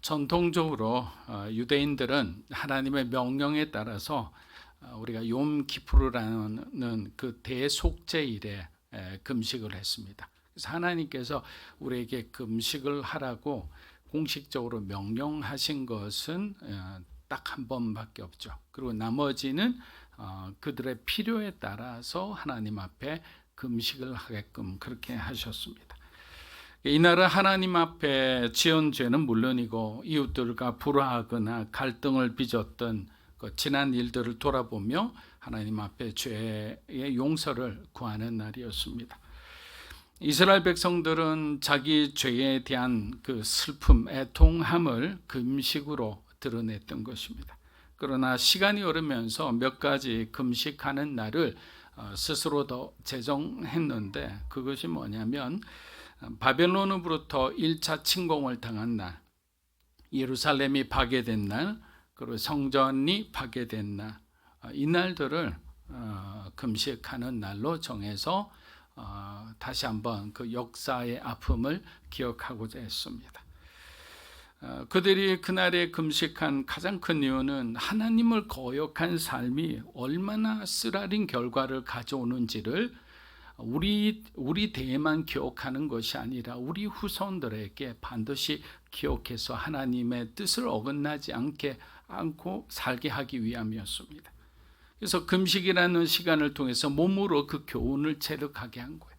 전통적으로 유대인들은 하나님의 명령에 따라서 우리가 욤 키푸르라는 그 대속죄일에 금식을 했습니다. 그래서 하나님께서 우리에게 금식을 하라고 공식적으로 명령하신 것은 딱 한 번밖에 없죠. 그리고 나머지는 그들의 필요에 따라서 하나님 앞에 금식을 하게끔 그렇게 하셨습니다. 이날은 하나님 앞에 지은 죄는 물론이고 이웃들과 불화하거나 갈등을 빚었던 그 지난 일들을 돌아보며 하나님 앞에 죄의 용서를 구하는 날이었습니다. 이스라엘 백성들은 자기 죄에 대한 그 슬픔, 애통함을 금식으로 드러냈던 것입니다. 그러나 시간이 흐르면서 몇 가지 금식하는 날을 스스로 더 제정했는데, 그것이 뭐냐면 바벨론으로부터 1차 침공을 당한 날, 예루살렘이 파괴된 날, 그리고 성전이 파괴된 날, 이 날들을 금식하는 날로 정해서 다시 한번 그 역사의 아픔을 기억하고자 했습니다. 그들이 그날에 금식한 가장 큰 이유는 하나님을 거역한 삶이 얼마나 쓰라린 결과를 가져오는지를 우리 대에만 기억하는 것이 아니라 우리 후손들에게 반드시 기억해서 하나님의 뜻을 어긋나지 않고 살게 하기 위함이었습니다. 그래서 금식이라는 시간을 통해서 몸으로 그 교훈을 체득하게 한 거예요.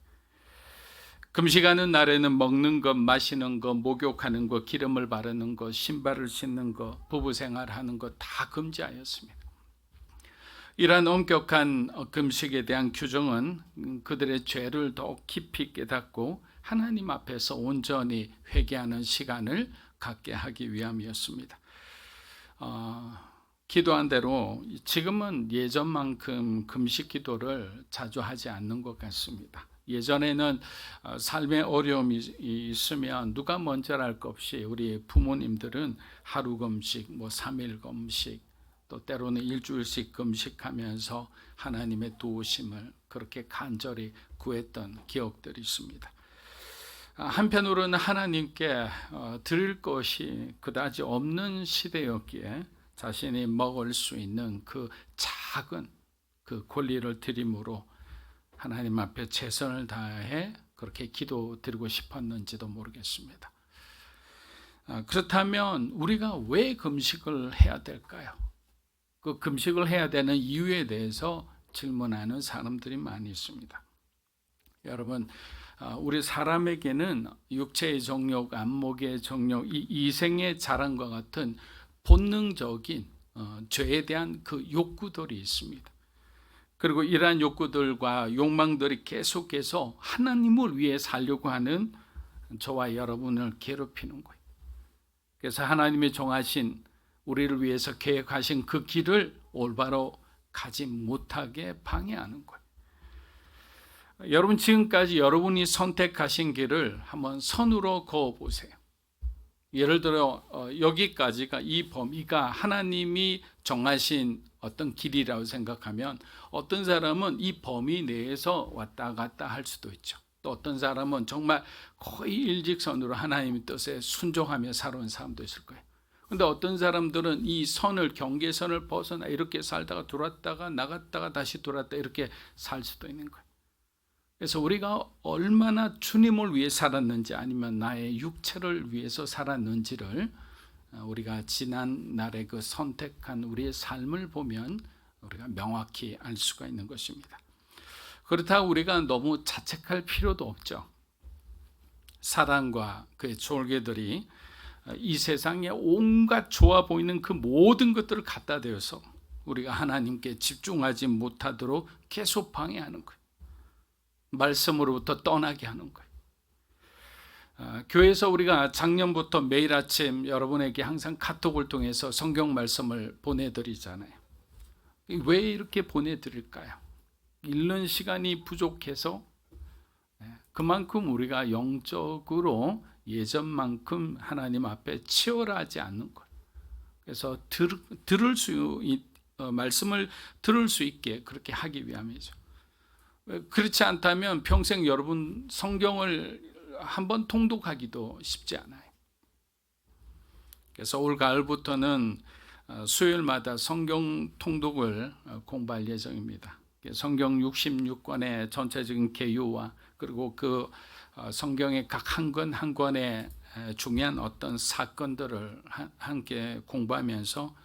금식하는 날에는 먹는 것, 마시는 것, 목욕하는 것, 기름을 바르는 것, 신발을 신는 것, 부부생활하는 것 다 금지하였습니다. 이러한 엄격한 금식에 대한 규정은 그들의 죄를 더욱 깊이 깨닫고 하나님 앞에서 온전히 회개하는 시간을 갖게 하기 위함이었습니다. 기도한 대로 지금은 예전만큼 금식 기도를 자주 하지 않는 것 같습니다. 예전에는 삶의 어려움이 있으면 누가 먼저 할 것 없이 우리 부모님들은 하루 금식, 3일 금식, 또 때로는 일주일씩 금식하면서 하나님의 도우심을 그렇게 간절히 구했던 기억들이 있습니다. 한편으로는 하나님께 드릴 것이 그다지 없는 시대였기에 자신이 먹을 수 있는 그 작은 그 권리를 드림으로 하나님 앞에 최선을 다해 그렇게 기도드리고 싶었는지도 모르겠습니다. 그렇다면 우리가 왜 금식을 해야 될까요? 그 금식을 해야 되는 이유에 대해서 질문하는 사람들이 많이 있습니다. 여러분, 우리 사람에게는 육체의 정욕, 안목의 정욕, 이생의 자랑과 같은 본능적인 죄에 대한 그 욕구들이 있습니다. 그리고 이러한 욕구들과 욕망들이 계속해서 하나님을 위해 살려고 하는 저와 여러분을 괴롭히는 거예요. 그래서 하나님이 정하신 우리를 위해서 계획하신 그 길을 올바로 가지 못하게 방해하는 거예요. 여러분, 지금까지 여러분이 선택하신 길을 한번 선으로 그어보세요. 예를 들어 여기까지가 이 범위가 하나님이 정하신 어떤 길이라고 생각하면 어떤 사람은 이 범위 내에서 왔다 갔다 할 수도 있죠. 또 어떤 사람은 정말 거의 일직선으로 하나님의 뜻에 순종하며 살아온 사람도 있을 거예요. 그런데 어떤 사람들은 이 선을, 경계선을 벗어나 이렇게 살다가 돌았다가 나갔다가 다시 돌았다 이렇게 살 수도 있는 거예요. 그래서 우리가 얼마나 주님을 위해 살았는지 아니면 나의 육체를 위해서 살았는지를 우리가 지난 날에 그 선택한 우리의 삶을 보면 우리가 명확히 알 수가 있는 것입니다. 그렇다고 우리가 너무 자책할 필요도 없죠. 사단과 그의 졸개들이 이 세상에 온갖 좋아 보이는 그 모든 것들을 갖다 대어서 우리가 하나님께 집중하지 못하도록 계속 방해하는 거예요. 말씀으로부터 떠나게 하는 거예요. 교회에서 우리가 작년부터 매일 아침 여러분에게 항상 카톡을 통해서 성경 말씀을 보내드리잖아요. 왜 이렇게 보내드릴까요? 읽는 시간이 부족해서 그만큼 우리가 영적으로 예전만큼 하나님 앞에 치열하지 않는 거예요. 그래서 말씀을 들을 수 있게 그렇게 하기 위함이죠. 그렇지 않다면 평생 여러분 성경을 한번 통독하기도 쉽지 않아요. 그래서 올 가을부터는 수요일마다 성경 통독을 공부할 예정입니다. 성경 66권의 전체적인 개요와 그리고 그 성경의 각 한 권 한 권의 중요한 어떤 사건들을 함께 공부하면서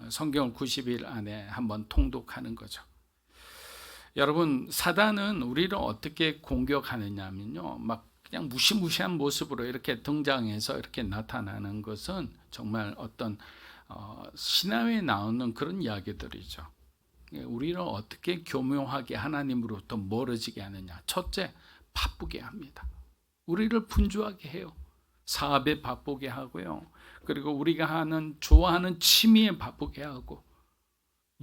성경을 90일 안에 한번 통독하는 거죠. 여러분, 사단은 우리를 어떻게 공격하느냐면요, 막 그냥 무시무시한 모습으로 이렇게 등장해서 이렇게 나타나는 것은 정말 어떤 신화에 나오는 그런 이야기들이죠. 우리를 어떻게 교묘하게 하나님으로부터 멀어지게 하느냐. 첫째, 바쁘게 합니다. 우리를 분주하게 해요. 사업에 바쁘게 하고요. 그리고 우리가 좋아하는 취미에 바쁘게 하고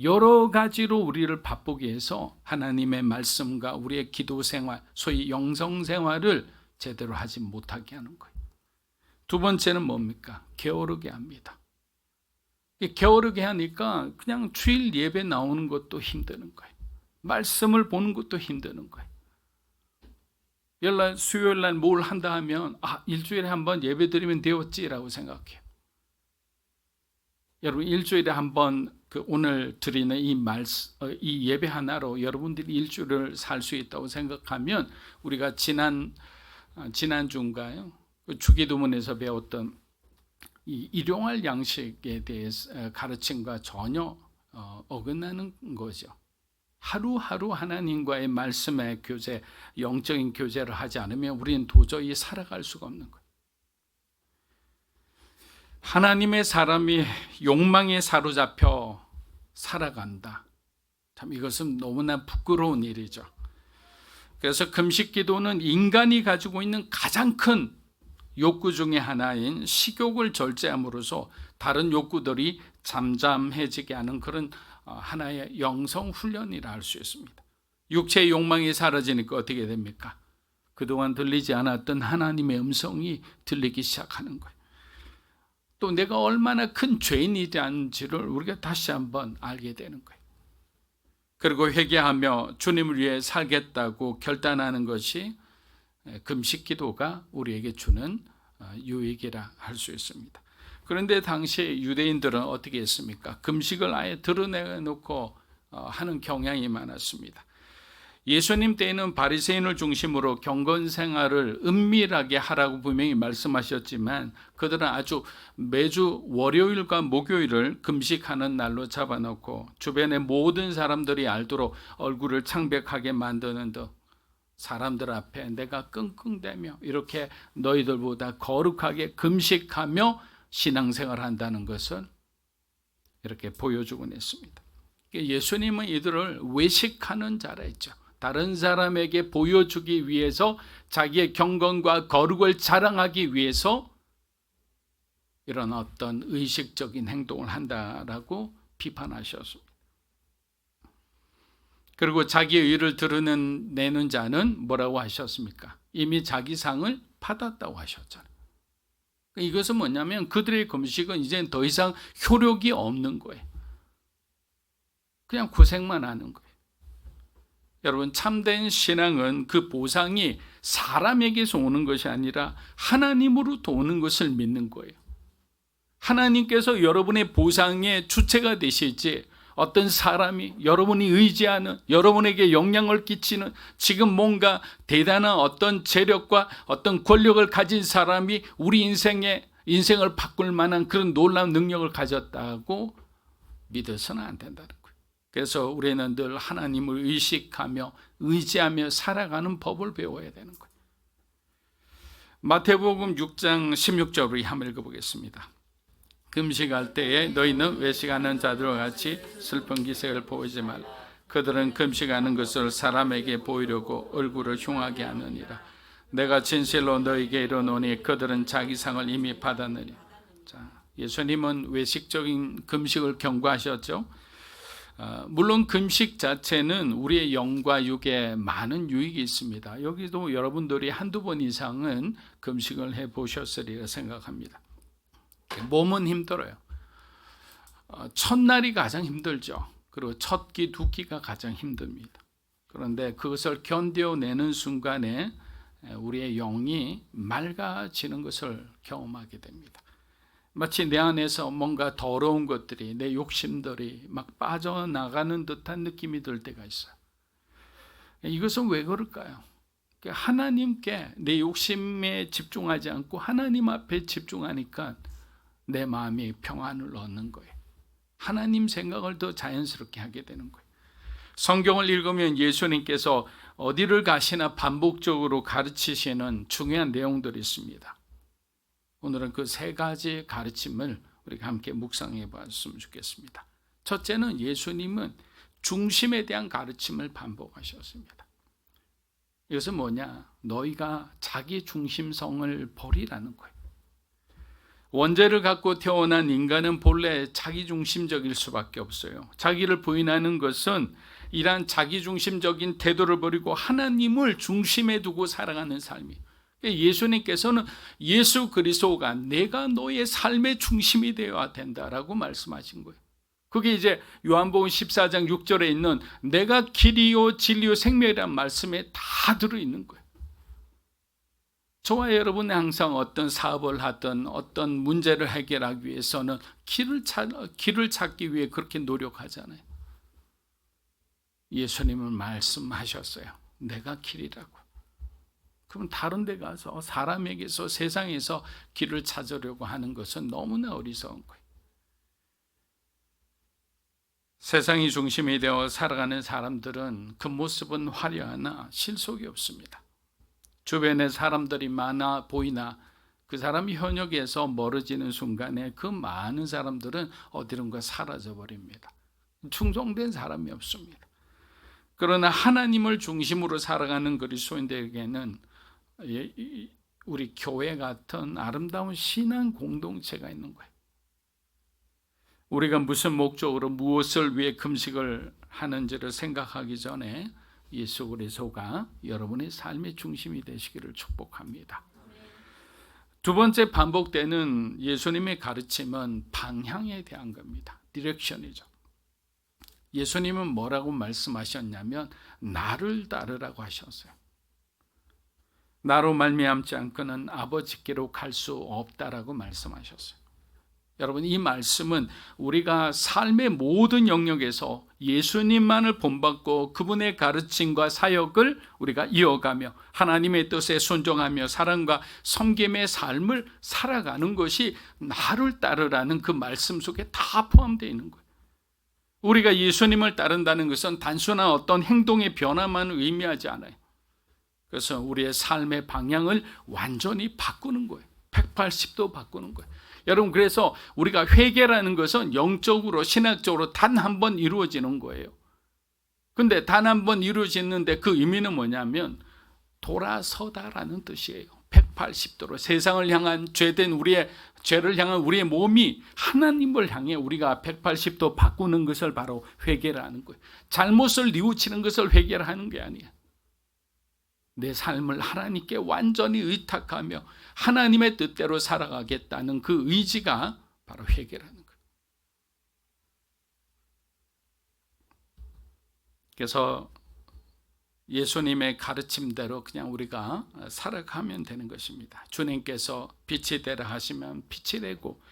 여러 가지로 우리를 바쁘게 해서 하나님의 말씀과 우리의 기도 생활, 소위 영성 생활을 제대로 하지 못하게 하는 거예요. 두 번째는 뭡니까? 게으르게 합니다. 게으르게 하니까 그냥 주일 예배 나오는 것도 힘드는 거예요. 말씀을 보는 것도 힘드는 거예요. 수요일 날 뭘 한다 하면 일주일에 한번 예배 드리면 되었지라고 생각해요. 여러분, 일주일에 한번 오늘 드리는 이 예배 하나로 여러분들이 일주일을 살 수 있다고 생각하면 우리가 지난주인가요? 주기도문에서 배웠던 이 일용할 양식에 대해서 가르침과 전혀 어긋나는 거죠. 하루하루 하나님과의 말씀의 교제, 영적인 교제를 하지 않으면 우리는 도저히 살아갈 수가 없는 거예요. 하나님의 사람이 욕망에 사로잡혀 살아간다. 참 이것은 너무나 부끄러운 일이죠. 그래서 금식 기도는 인간이 가지고 있는 가장 큰 욕구 중에 하나인 식욕을 절제함으로써 다른 욕구들이 잠잠해지게 하는 그런 하나의 영성 훈련이라 할 수 있습니다. 육체의 욕망이 사라지니까 어떻게 됩니까? 그동안 들리지 않았던 하나님의 음성이 들리기 시작하는 거예요. 또 내가 얼마나 큰 죄인이라는지를 우리가 다시 한번 알게 되는 거예요. 그리고 회개하며 주님을 위해 살겠다고 결단하는 것이 금식 기도가 우리에게 주는 유익이라 할 수 있습니다. 그런데 당시 유대인들은 어떻게 했습니까? 금식을 아예 드러내놓고 하는 경향이 많았습니다. 예수님 때에는 바리새인을 중심으로 경건 생활을 은밀하게 하라고 분명히 말씀하셨지만 그들은 아주 매주 월요일과 목요일을 금식하는 날로 잡아놓고 주변의 모든 사람들이 알도록 얼굴을 창백하게 만드는 듯 사람들 앞에 내가 끙끙대며 이렇게 너희들보다 거룩하게 금식하며 신앙생활을 한다는 것을 이렇게 보여주곤 했습니다. 예수님은 이들을 외식하는 자라 했죠. 다른 사람에게 보여주기 위해서 자기의 경건과 거룩을 자랑하기 위해서 이런 어떤 의식적인 행동을 한다라고 비판하셨습니다. 그리고 자기의 의를 드러내는 자는 뭐라고 하셨습니까? 이미 자기 상을 받았다고 하셨잖아요. 이것은 뭐냐면 그들의 금식은 이제 더 이상 효력이 없는 거예요. 그냥 고생만 하는 거예요. 여러분, 참된 신앙은 그 보상이 사람에게서 오는 것이 아니라 하나님으로부터 오는 것을 믿는 거예요. 하나님께서 여러분의 보상의 주체가 되실지 어떤 사람이 여러분이 의지하는, 여러분에게 영향을 끼치는 지금 뭔가 대단한 어떤 재력과 어떤 권력을 가진 사람이 우리 인생을 바꿀 만한 그런 놀라운 능력을 가졌다고 믿어서는 안 된다는 거예요. 그래서 우리는 늘 하나님을 의식하며 의지하며 살아가는 법을 배워야 되는 거예요. 마태복음 6장 16절을 한번 읽어보겠습니다. 금식할 때에 너희는 외식하는 자들과 같이 슬픈 기색을 보이지 말라. 그들은 금식하는 것을 사람에게 보이려고 얼굴을 흉하게 하느니라. 내가 진실로 너희에게 이르노니 그들은 자기 상을 이미 받았느니. 자, 예수님은 외식적인 금식을 경고하셨죠. 물론 금식 자체는 우리의 영과 육에 많은 유익이 있습니다. 여기도 여러분들이 한두 번 이상은 금식을 해보셨으리라 생각합니다. 몸은 힘들어요. 첫날이 가장 힘들죠. 그리고 첫 끼, 두 끼가 가장 힘듭니다. 그런데 그것을 견뎌내는 순간에 우리의 영이 맑아지는 것을 경험하게 됩니다. 마치 내 안에서 뭔가 더러운 것들이, 내 욕심들이 막 빠져나가는 듯한 느낌이 들 때가 있어요. 이것은 왜 그럴까요? 하나님께 내 욕심에 집중하지 않고 하나님 앞에 집중하니까 내 마음이 평안을 얻는 거예요. 하나님 생각을 더 자연스럽게 하게 되는 거예요. 성경을 읽으면 예수님께서 어디를 가시나 반복적으로 가르치시는 중요한 내용들이 있습니다. 오늘은 그 세 가지 가르침을 우리가 함께 묵상해 봤으면 좋겠습니다. 첫째는 예수님은 중심에 대한 가르침을 반복하셨습니다. 이것은 뭐냐? 너희가 자기 중심성을 버리라는 거예요. 원죄를 갖고 태어난 인간은 본래 자기중심적일 수밖에 없어요. 자기를 부인하는 것은 이러한 자기중심적인 태도를 버리고 하나님을 중심에 두고 살아가는 삶이, 예수님께서는 예수 그리스도가 내가 너의 삶의 중심이 되어야 된다라고 말씀하신 거예요. 그게 이제 요한복음 14장 6절에 있는 내가 길이요 진리요 생명이라는 말씀에 다 들어있는 거예요. 저와 여러분이 항상 어떤 사업을 하든 어떤 문제를 해결하기 위해서는 길을 찾기 위해 그렇게 노력하잖아요. 예수님은 말씀하셨어요. 내가 길이라고. 그럼 다른 데 가서 사람에게서 세상에서 길을 찾으려고 하는 것은 너무나 어리석은 거예요. 세상이 중심이 되어 살아가는 사람들은 그 모습은 화려하나 실속이 없습니다. 주변에 사람들이 많아 보이나 그 사람이 현역에서 멀어지는 순간에 그 많은 사람들은 어디론가 사라져 버립니다. 충성된 사람이 없습니다. 그러나 하나님을 중심으로 살아가는 그리스도인들에게는 우리 교회 같은 아름다운 신앙 공동체가 있는 거예요. 우리가 무슨 목적으로 무엇을 위해 금식을 하는지를 생각하기 전에 예수 그리스도가 여러분의 삶의 중심이 되시기를 축복합니다. 두 번째 반복되는 예수님의 가르침은 방향에 대한 겁니다. 디렉션이죠. 예수님은 뭐라고 말씀하셨냐면 나를 따르라고 하셨어요. 나로 말미암지 않고는 아버지께로 갈 수 없다라고 말씀하셨어요. 여러분, 이 말씀은 우리가 삶의 모든 영역에서 예수님만을 본받고 그분의 가르침과 사역을 우리가 이어가며 하나님의 뜻에 순종하며 사랑과 섬김의 삶을 살아가는 것이 나를 따르라는 그 말씀 속에 다 포함되어 있는 거예요. 우리가 예수님을 따른다는 것은 단순한 어떤 행동의 변화만 의미하지 않아요. 그래서 우리의 삶의 방향을 완전히 바꾸는 거예요. 180도 바꾸는 거예요. 여러분, 그래서 우리가 회개라는 것은 영적으로 신학적으로 단 한 번 이루어지는 거예요. 근데 단 한 번 이루어지는데 그 의미는 뭐냐면 돌아서다라는 뜻이에요. 180도로 세상을 향한 죄된 우리의 죄를 향한 우리의 몸이 하나님을 향해 우리가 180도 바꾸는 것을 바로 회개라는 거예요. 잘못을 뉘우치는 것을 회개하는 게 아니에요. 내 삶을 하나님께 완전히 의탁하며 하나님의 뜻대로 살아가겠다는 그 의지가 바로 회개라는 거예요. 그래서 예수님의 가르침대로 그냥 우리가 살아가면 되는 것입니다. 주님께서 빛이 되라 하시면 빛이 되고,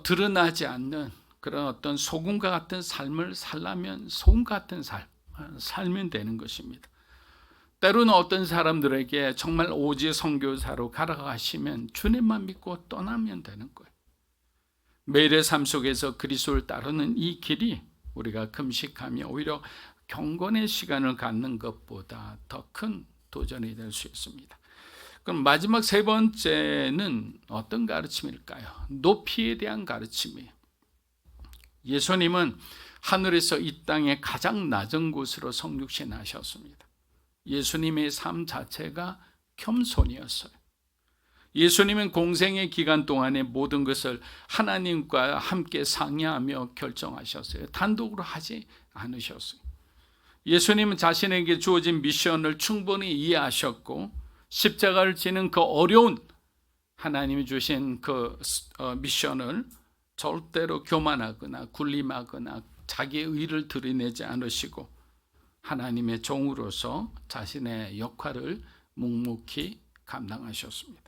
드러나지 않는 그런 어떤 소금과 같은 삶을 살려면 소금 같은 살면 되는 것입니다. 때로는 어떤 사람들에게 정말 오직 선교사로 가라가시면 주님만 믿고 떠나면 되는 거예요. 매일의 삶 속에서 그리스도를 따르는 이 길이 우리가 금식하며 오히려 경건의 시간을 갖는 것보다 더 큰 도전이 될 수 있습니다. 그럼 마지막 세 번째는 어떤 가르침일까요? 높이에 대한 가르침이에요. 예수님은 하늘에서 이 땅의 가장 낮은 곳으로 성육신 하셨습니다. 예수님의 삶 자체가 겸손이었어요. 예수님은 공생의 기간 동안에 모든 것을 하나님과 함께 상의하며 결정하셨어요. 단독으로 하지 않으셨어요. 예수님은 자신에게 주어진 미션을 충분히 이해하셨고 십자가를 지는 그 어려운 하나님이 주신 그 미션을 절대로 교만하거나 군림하거나 자기의 의를 드러내지 않으시고 하나님의 종으로서 자신의 역할을 묵묵히 감당하셨습니다.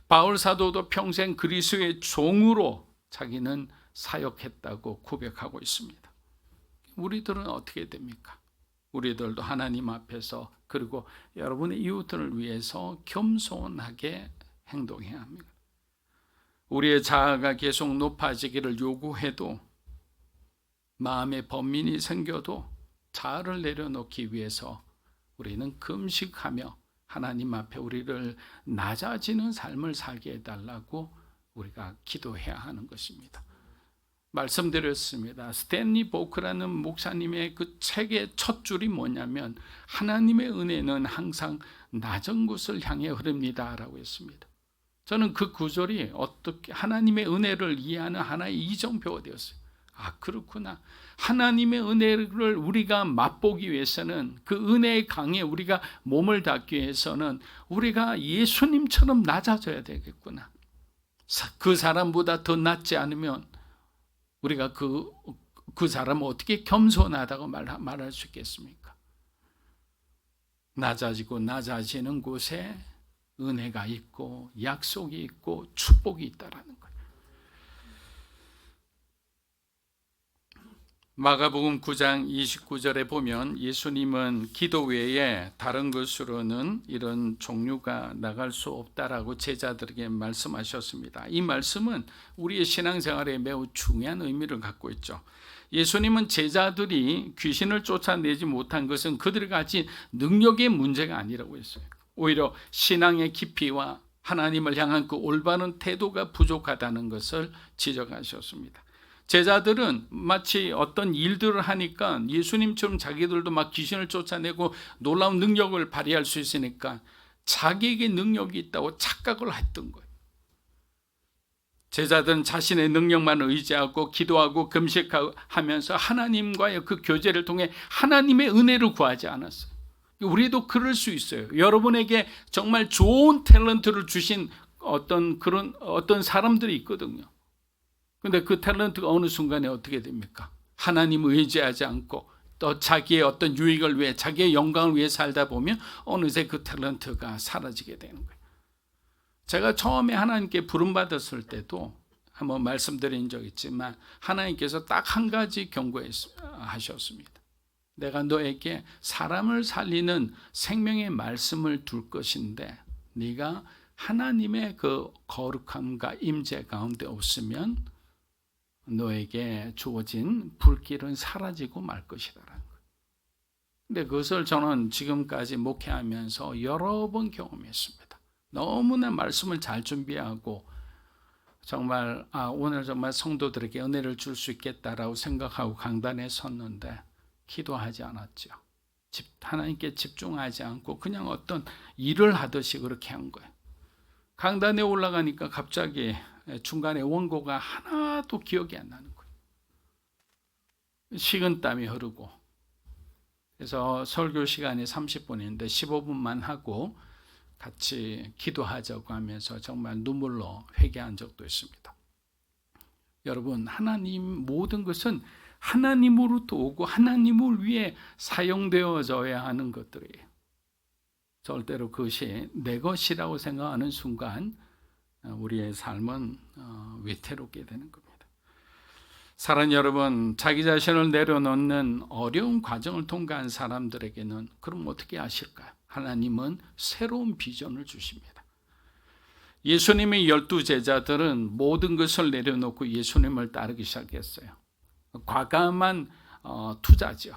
바울 사도도 평생 그리스도의 종으로 자기는 사역했다고 고백하고 있습니다. 우리들은 어떻게 됩니까? 우리들도 하나님 앞에서 그리고 여러분의 이웃들을 위해서 겸손하게 행동해야 합니다. 우리의 자아가 계속 높아지기를 요구해도 마음의 번민이 생겨도 자아를 내려놓기 위해서 우리는 금식하며 하나님 앞에 우리를 낮아지는 삶을 살게 해달라고 우리가 기도해야 하는 것입니다. 말씀드렸습니다. 스탠리 보크라는 목사님의 그 책의 첫 줄이 뭐냐면 하나님의 은혜는 항상 낮은 곳을 향해 흐릅니다 라고 했습니다. 저는 그 구절이 어떻게 하나님의 은혜를 이해하는 하나의 이정표가 되었어요. 아, 그렇구나. 하나님의 은혜를 우리가 맛보기 위해서는 그 은혜의 강에 우리가 몸을 닿기 위해서는 우리가 예수님처럼 낮아져야 되겠구나. 그 사람보다 더 낮지 않으면 우리가 그 사람을 어떻게 겸손하다고 말할 수 있겠습니까? 낮아지는 곳에 은혜가 있고 약속이 있고 축복이 있다라는 거예요. 마가복음 9장 29절에 보면 예수님은 기도 외에 다른 것으로는 이런 종류가 나갈 수 없다라고 제자들에게 말씀하셨습니다. 이 말씀은 우리의 신앙생활에 매우 중요한 의미를 갖고 있죠. 예수님은 제자들이 귀신을 쫓아내지 못한 것은 그들이 가진 능력의 문제가 아니라고 했어요. 오히려 신앙의 깊이와 하나님을 향한 그 올바른 태도가 부족하다는 것을 지적하셨습니다. 제자들은 마치 어떤 일들을 하니까 예수님처럼 자기들도 막 귀신을 쫓아내고 놀라운 능력을 발휘할 수 있으니까 자기에게 능력이 있다고 착각을 했던 거예요. 제자들은 자신의 능력만 의지하고 기도하고 금식하면서 하나님과의 그 교제를 통해 하나님의 은혜를 구하지 않았어요. 우리도 그럴 수 있어요. 여러분에게 정말 좋은 탤런트를 주신 어떤 사람들이 있거든요. 근데 그 탤런트가 어느 순간에 어떻게 됩니까? 하나님을 의지하지 않고 또 자기의 어떤 유익을 위해 자기의 영광을 위해 살다 보면 어느새 그 탤런트가 사라지게 되는 거예요. 제가 처음에 하나님께 부름받았을 때도 한번 말씀드린 적 있지만 하나님께서 딱 한 가지 경고하셨습니다. 내가 너에게 사람을 살리는 생명의 말씀을 둘 것인데 네가 하나님의 그 거룩함과 임재 가운데 없으면 너에게 주어진 불길은 사라지고 말 것이다라는 거예요. 근데 그것을 저는 지금까지 목회하면서 여러 번 경험했습니다. 너무나 말씀을 잘 준비하고 정말 오늘 정말 성도들에게 은혜를 줄 수 있겠다라고 생각하고 강단에 섰는데 기도하지 않았죠. 하나님께 집중하지 않고 그냥 어떤 일을 하듯이 그렇게 한 거예요. 강단에 올라가니까 갑자기 중간에 원고가 하나도 기억이 안 나는 거예요. 식은땀이 흐르고 그래서 설교 시간이 30분인데 15분만 하고 같이 기도하자고 하면서 정말 눈물로 회개한 적도 있습니다. 여러분, 하나님 모든 것은 하나님으로부터 오고 하나님을 위해 사용되어져야 하는 것들이에요. 절대로 그것이 내 것이라고 생각하는 순간 우리의 삶은 위태롭게 되는 겁니다. 사랑하는 여러분, 자기 자신을 내려놓는 어려운 과정을 통과한 사람들에게는 그럼 어떻게 하실까요? 하나님은 새로운 비전을 주십니다. 예수님의 12 제자들은 모든 것을 내려놓고 예수님을 따르기 시작했어요. 과감한 투자죠.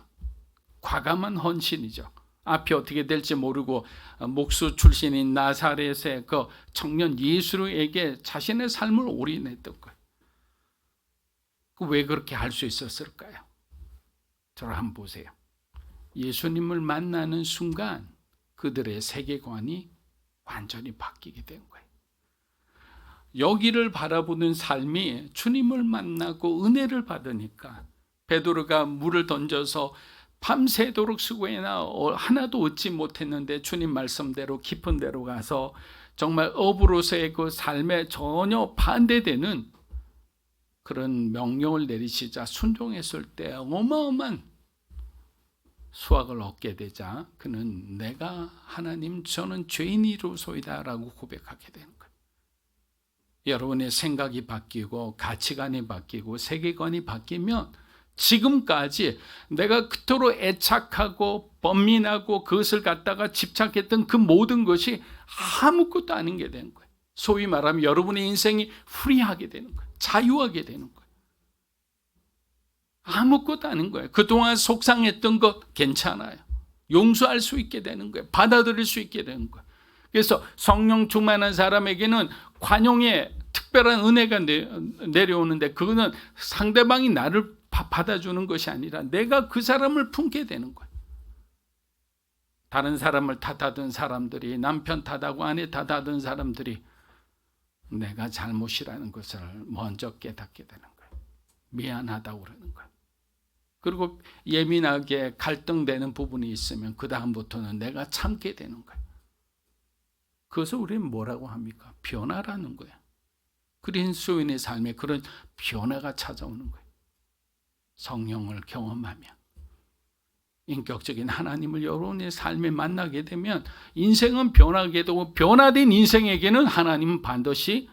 과감한 헌신이죠. 앞이 어떻게 될지 모르고 목수 출신인 나사렛의 그 청년 예수에게 자신의 삶을 올인했던 거예요. 왜 그렇게 할 수 있었을까요? 저를 한번 보세요. 예수님을 만나는 순간 그들의 세계관이 완전히 바뀌게 된 거예요. 여기를 바라보는 삶이 주님을 만나고 은혜를 받으니까 베드로가 물을 던져서 밤새도록 수고해나 하나도 얻지 못했는데 주님 말씀대로 깊은 데로 가서 정말 업으로서의 그 삶에 전혀 반대되는 그런 명령을 내리시자 순종했을 때 어마어마한 수확을 얻게 되자 그는 내가 하나님 저는 죄인이로소이다 라고 고백하게 되는 거예요. 여러분의 생각이 바뀌고 가치관이 바뀌고 세계관이 바뀌면 지금까지 내가 그토록 애착하고 번민하고 그것을 갖다가 집착했던 그 모든 것이 아무것도 아닌 게 되는 거예요. 소위 말하면 여러분의 인생이 프리하게 되는 거예요. 자유하게 되는 거예요. 아무것도 아닌 거예요. 그동안 속상했던 것 괜찮아요. 용서할 수 있게 되는 거예요. 받아들일 수 있게 되는 거예요. 그래서 성령 충만한 사람에게는 관용의 특별한 은혜가 내려오는데 그거는 상대방이 나를 받아주는 것이 아니라 내가 그 사람을 품게 되는 거예요. 다른 사람을 탓하던 사람들이, 남편 탓하고 아내 탓하던 사람들이 내가 잘못이라는 것을 먼저 깨닫게 되는 거예요. 미안하다고 그러는 거예요. 그리고 예민하게 갈등되는 부분이 있으면 그 다음부터는 내가 참게 되는 거예요. 그것을 우리는 뭐라고 합니까? 변화라는 거예요. 그리스도인의 삶에 그런 변화가 찾아오는 거예요. 성령을 경험하며 인격적인 하나님을 여러분의 삶에 만나게 되면 인생은 변하게 되고 변화된 인생에게는 하나님은 반드시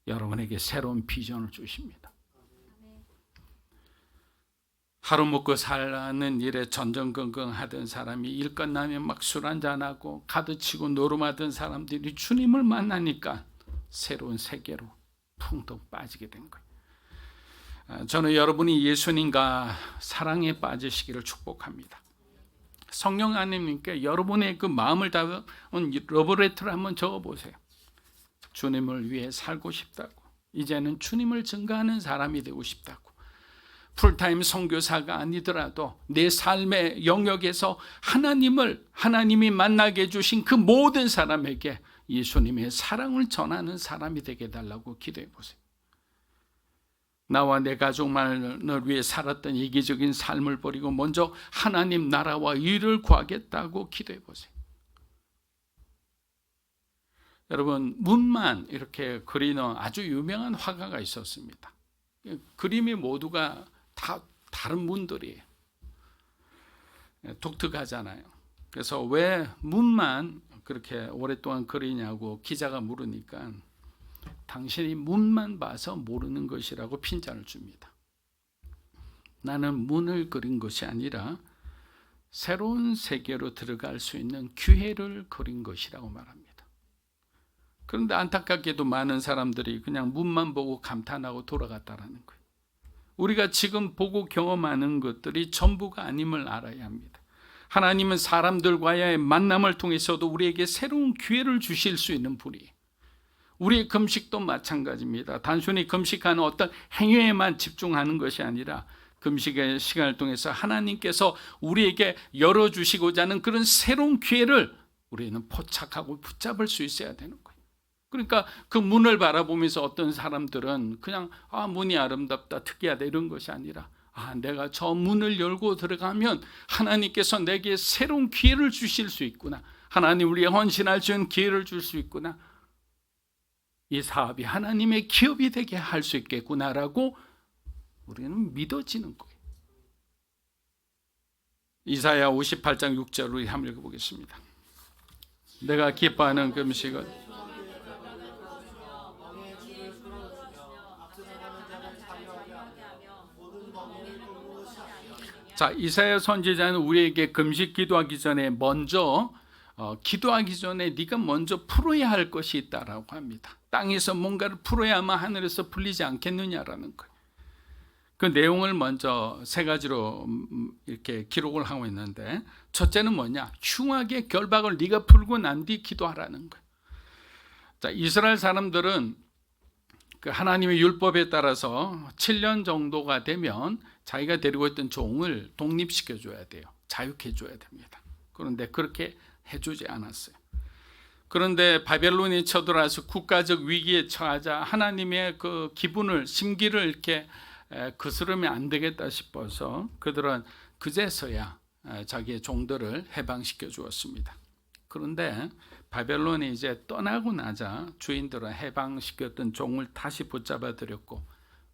여러분에게 새로운 비전을 주십니다. 하루 먹고 사는 일에 전전긍긍하던 사람이 일 끝나면 막 술 한잔하고 카드치고 노름하던 사람들이 주님을 만나니까 새로운 세계로 풍덩 빠지게 된 거예요. 저는 여러분이 예수님과 사랑에 빠지시기를 축복합니다. 성령 하나님께 여러분의 그 마음을 담은 러브레터를 한번 적어보세요. 주님을 위해 살고 싶다고, 이제는 주님을 증거하는 사람이 되고 싶다고, 풀타임 선교사가 아니더라도 내 삶의 영역에서 하나님이 만나게 해주신 그 모든 사람에게 예수님의 사랑을 전하는 사람이 되게 해달라고 기도해 보세요. 나와 내 가족만을 위해 살았던 이기적인 삶을 버리고 먼저 하나님 나라와 의를 구하겠다고 기도해 보세요. 여러분, 문만 이렇게 그리는 아주 유명한 화가가 있었습니다. 그림이 모두가 다 다른 문들이에요. 독특하잖아요. 그래서 왜 문만 그렇게 오랫동안 그리냐고 기자가 물으니까 당신이 문만 봐서 모르는 것이라고 핀잔을 줍니다. 나는 문을 그린 것이 아니라 새로운 세계로 들어갈 수 있는 기회를 그린 것이라고 말합니다. 그런데 안타깝게도 많은 사람들이 그냥 문만 보고 감탄하고 돌아갔다라는 거예요. 우리가 지금 보고 경험하는 것들이 전부가 아님을 알아야 합니다. 하나님은 사람들과의 만남을 통해서도 우리에게 새로운 기회를 주실 수 있는 분이에요. 우리의 금식도 마찬가지입니다. 단순히 금식하는 어떤 행위에만 집중하는 것이 아니라 금식의 시간을 통해서 하나님께서 우리에게 열어주시고자 하는 그런 새로운 기회를 우리는 포착하고 붙잡을 수 있어야 되는 거예요. 그러니까 그 문을 바라보면서 어떤 사람들은 그냥 문이 아름답다, 특이하다 이런 것이 아니라 내가 저 문을 열고 들어가면 하나님께서 내게 새로운 기회를 주실 수 있구나. 하나님 우리의 헌신할 수 있는 기회를 줄 수 있구나. 이 사업이 하나님의 기업이 되게 할 수 있겠구나라고 우리는 믿어지는 거예요. 이사야 58장 6절을 우리 한번 읽어보겠습니다. 내가 기뻐하는 금식은 자, 이사야 선지자는 우리에게 금식 기도하기 전에 먼저 기도하기 전에 네가 먼저 풀어야 할 것이 있다라고 합니다. 땅에서 뭔가를 풀어야만 하늘에서 풀리지 않겠느냐라는 거예요. 그 내용을 먼저 세 가지로 이렇게 기록을 하고 있는데, 첫째는 뭐냐? 흉악의 결박을 네가 풀고 난 뒤 기도하라는 거예요. 자, 이스라엘 사람들은 그 하나님의 율법에 따라서 7년 정도가 되면 자기가 데리고 있던 종을 독립시켜 줘야 돼요. 자유케 줘야 됩니다. 그런데 그렇게 해주지 않았어요. 그런데 바벨론이 쳐들어와서 국가적 위기에 처하자 하나님의 그 기분을, 심기를 이렇게 거스르면 안 되겠다 싶어서 그들은 그제서야 자기의 종들을 해방시켜 주었습니다. 그런데 바벨론이 이제 떠나고 나자 주인들은 해방시켰던 종을 다시 붙잡아 들였고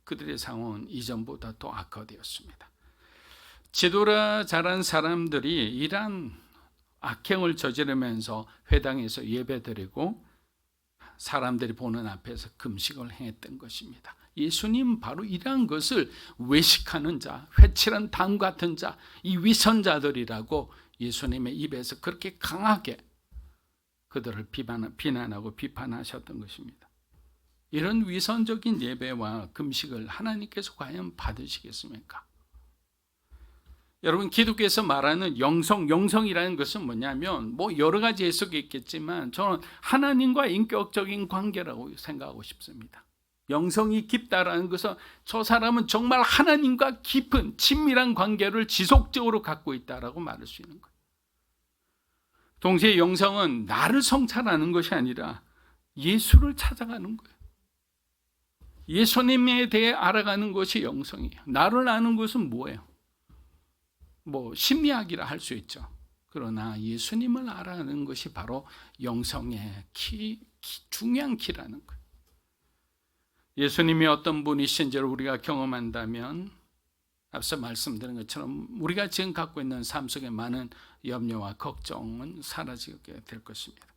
그들의 상황은 이전보다 더 악화되었습니다. 지도라 잘한 사람들이 이러한 악행을 저지르면서 회당에서 예배드리고 사람들이 보는 앞에서 금식을 행했던 것입니다. 예수님 바로 이러한 것을 외식하는 자, 회칠한 담 같은 자, 이 위선자들이라고 예수님의 입에서 그렇게 강하게 그들을 비난하고 비판하셨던 것입니다. 이런 위선적인 예배와 금식을 하나님께서 과연 받으시겠습니까? 여러분, 기독교에서 말하는 영성이라는 것은 뭐냐면 여러 가지 해석이 있겠지만 저는 하나님과 인격적인 관계라고 생각하고 싶습니다. 영성이 깊다라는 것은 저 사람은 정말 하나님과 깊은 친밀한 관계를 지속적으로 갖고 있다라고 말할 수 있는 거예요. 동시에 영성은 나를 성찰하는 것이 아니라 예수를 찾아가는 거예요. 예수님에 대해 알아가는 것이 영성이에요. 나를 아는 것은 뭐예요? 심리학이라 할 수 있죠. 그러나 예수님을 알아가는 것이 바로 영성의 중요한 키라는 거예요. 예수님이 어떤 분이신지를 우리가 경험한다면 앞서 말씀드린 것처럼 우리가 지금 갖고 있는 삶 속에 많은 염려와 걱정은 사라지게 될 것입니다.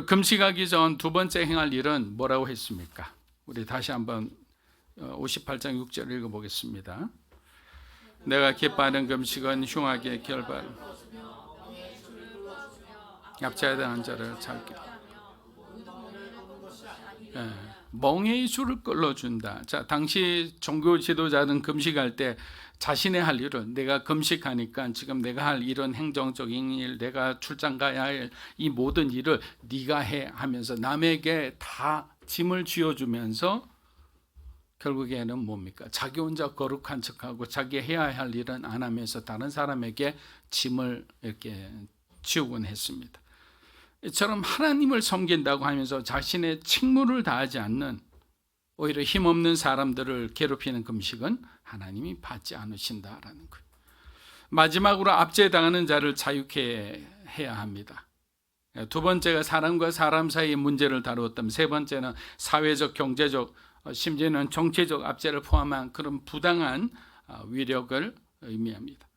금식하기 전 두 번째 행할 일은 뭐라고 했습니까? 우리 다시 한번 58장 6절을 읽어보겠습니다. 내가 기뻐하는 금식은 흉악의 결발, 약자에 대한 자를 찾기. 멍에의 줄을 끌어준다. 자, 당시 종교 지도자는 금식할 때 자신의 할 일은 내가 금식하니까 지금 내가 할 이런 행정적인 일, 내가 출장 가야 할 이 모든 일을 네가 해 하면서 남에게 다 짐을 쥐어주면서 결국에는 뭡니까? 자기 혼자 거룩한 척하고 자기 해야 할 일은 안 하면서 다른 사람에게 짐을 이렇게 지우곤 했습니다. 이처럼 하나님을 섬긴다고 하면서 자신의 책무를 다하지 않는 오히려 힘없는 사람들을 괴롭히는 금식은 하나님이 받지 않으신다라는 거예요. 마지막으로 압제당하는 자를 자유케 해야 합니다. 두 번째가 사람과 사람 사이의 문제를 다루었다면 세 번째는 사회적, 경제적, 심지어는 정치적 압제를 포함한 그런 부당한 위력을 의미합니다.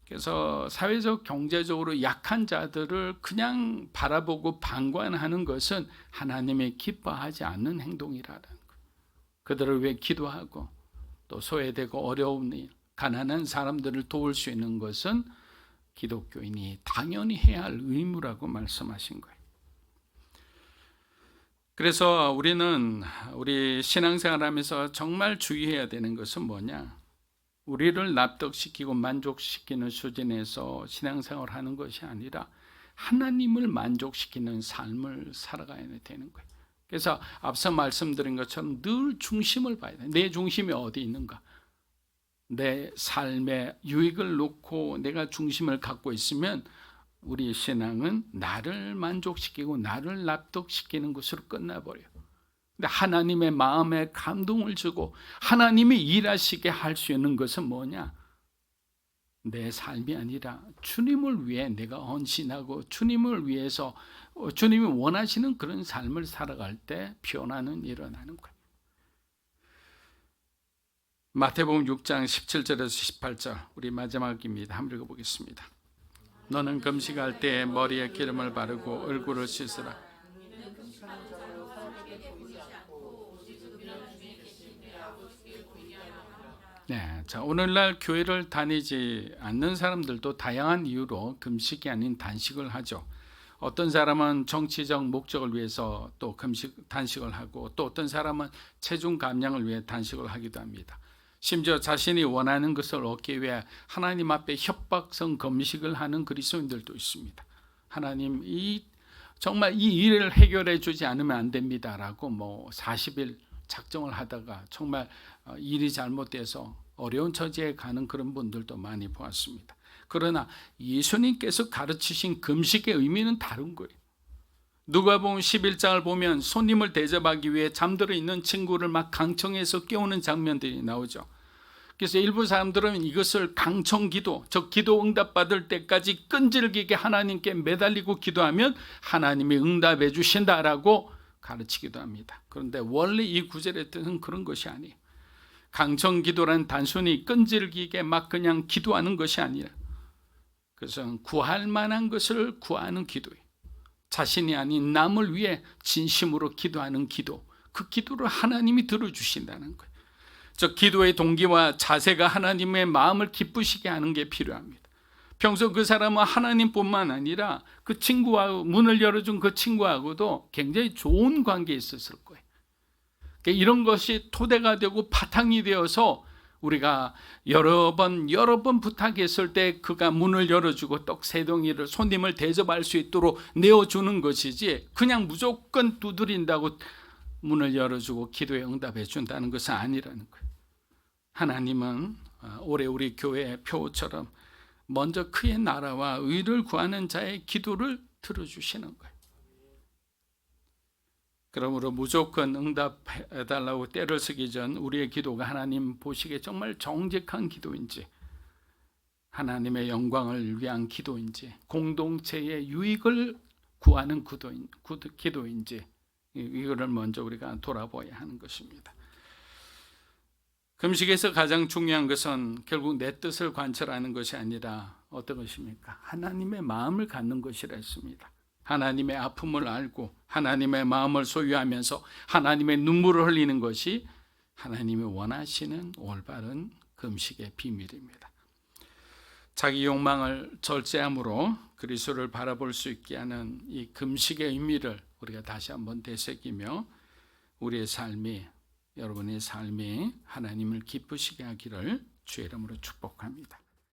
그래서 사회적, 경제적으로 약한 자들을 그냥 바라보고 방관하는 것은 하나님이 기뻐하지 않는 행동이라는 거예요. 그들을 위해 기도하고 또 소외되고 어려운 일, 가난한 사람들을 도울 수 있는 것은 기독교인이 당연히 해야 할 의무라고 말씀하신 거예요. 그래서 우리 신앙생활하면서 정말 주의해야 되는 것은 뭐냐? 우리를 납득시키고 만족시키는 수준에서 신앙생활하는 것이 아니라 하나님을 만족시키는 삶을 살아가야 되는 거예요. 그래서 앞서 말씀드린 것처럼 늘 중심을 봐야 돼요. 내 중심이 어디 있는가? 내 삶의 유익을 놓고 내가 중심을 갖고 있으면 우리 신앙은 나를 만족시키고 나를 납득시키는 것으로 끝나버려요. 근데 하나님의 마음에 감동을 주고 하나님이 일하시게 할 수 있는 것은 뭐냐? 내 삶이 아니라 주님을 위해 내가 헌신하고 주님을 위해서 주님이 원하시는 그런 삶을 살아갈 때 변화는 일어나는 거예요. 마태복음 6장 17절에서 18절 우리 마지막입니다. 한번 읽어보겠습니다. 너는 금식할 때 머리에 기름을 바르고 얼굴을 씻으라. 네, 자, 오늘날 교회를 다니지 않는 사람들도 다양한 이유로 금식이 아닌 단식을 하죠. 어떤 사람은 정치적 목적을 위해서 또 단식을 하고 또 어떤 사람은 체중 감량을 위해 단식을 하기도 합니다. 심지어 자신이 원하는 것을 얻기 위해 하나님 앞에 협박성 금식을 하는 그리스도인들도 있습니다. 하나님 정말 이 일을 해결해 주지 않으면 안 됩니다라고 40일 작정을 하다가 정말 일이 잘못돼서 어려운 처지에 가는 그런 분들도 많이 보았습니다. 그러나 예수님께서 가르치신 금식의 의미는 다른 거예요. 누가복음 11장을 보면 손님을 대접하기 위해 잠들어 있는 친구를 막 강청해서 깨우는 장면들이 나오죠. 그래서 일부 사람들은 이것을 강청기도, 즉 기도 응답받을 때까지 끈질기게 하나님께 매달리고 기도하면 하나님이 응답해 주신다라고 가르치기도 합니다. 그런데 원래 이 구절의 뜻은 그런 것이 아니에요. 강청기도란 단순히 끈질기게 막 그냥 기도하는 것이 아니라 그것은 구할 만한 것을 구하는 기도예요. 자신이 아닌 남을 위해 진심으로 기도하는 기도, 그 기도를 하나님이 들어주신다는 거예요. 저 기도의 동기와 자세가 하나님의 마음을 기쁘시게 하는 게 필요합니다. 평소 그 사람은 하나님뿐만 아니라 그 친구와 문을 열어준 그 친구하고도 굉장히 좋은 관계에 있었을 거예요. 그러니까 이런 것이 토대가 되고 바탕이 되어서 우리가 여러 번 부탁했을 때 그가 문을 열어주고 떡 세 덩이를 손님을 대접할 수 있도록 내어주는 것이지, 그냥 무조건 두드린다고 문을 열어주고 기도에 응답해 준다는 것은 아니라는 거예요. 하나님은 올해 우리 교회의 표처럼 먼저 그의 나라와 의를 구하는 자의 기도를 들어주시는 거예요. 그러므로 무조건 응답해달라고 때를 쓰기 전 우리의 기도가 하나님 보시기에 정말 정직한 기도인지, 하나님의 영광을 위한 기도인지, 공동체의 유익을 구하는 기도인지, 이거를 먼저 우리가 돌아봐야 하는 것입니다. 금식에서 가장 중요한 것은 결국 내 뜻을 관철하는 것이 아니라 어떤 것입니까? 하나님의 마음을 갖는 것이라 했습니다. 하나님의 아픔을 알고 하나님의 마음을 소유하면서 하나님의 눈물을 흘리는 것이 하나님이 원하시는 올바른 금식의 비밀입니다. 자기 욕망을 절제함으로 그리스도를 바라볼 수 있게 하는 이 금식의 의미를 우리가 다시 한번 되새기며 우리의 삶이, 여러분의 삶이 하나님을 기쁘시게 하기를 주의 이름으로 축복합니다.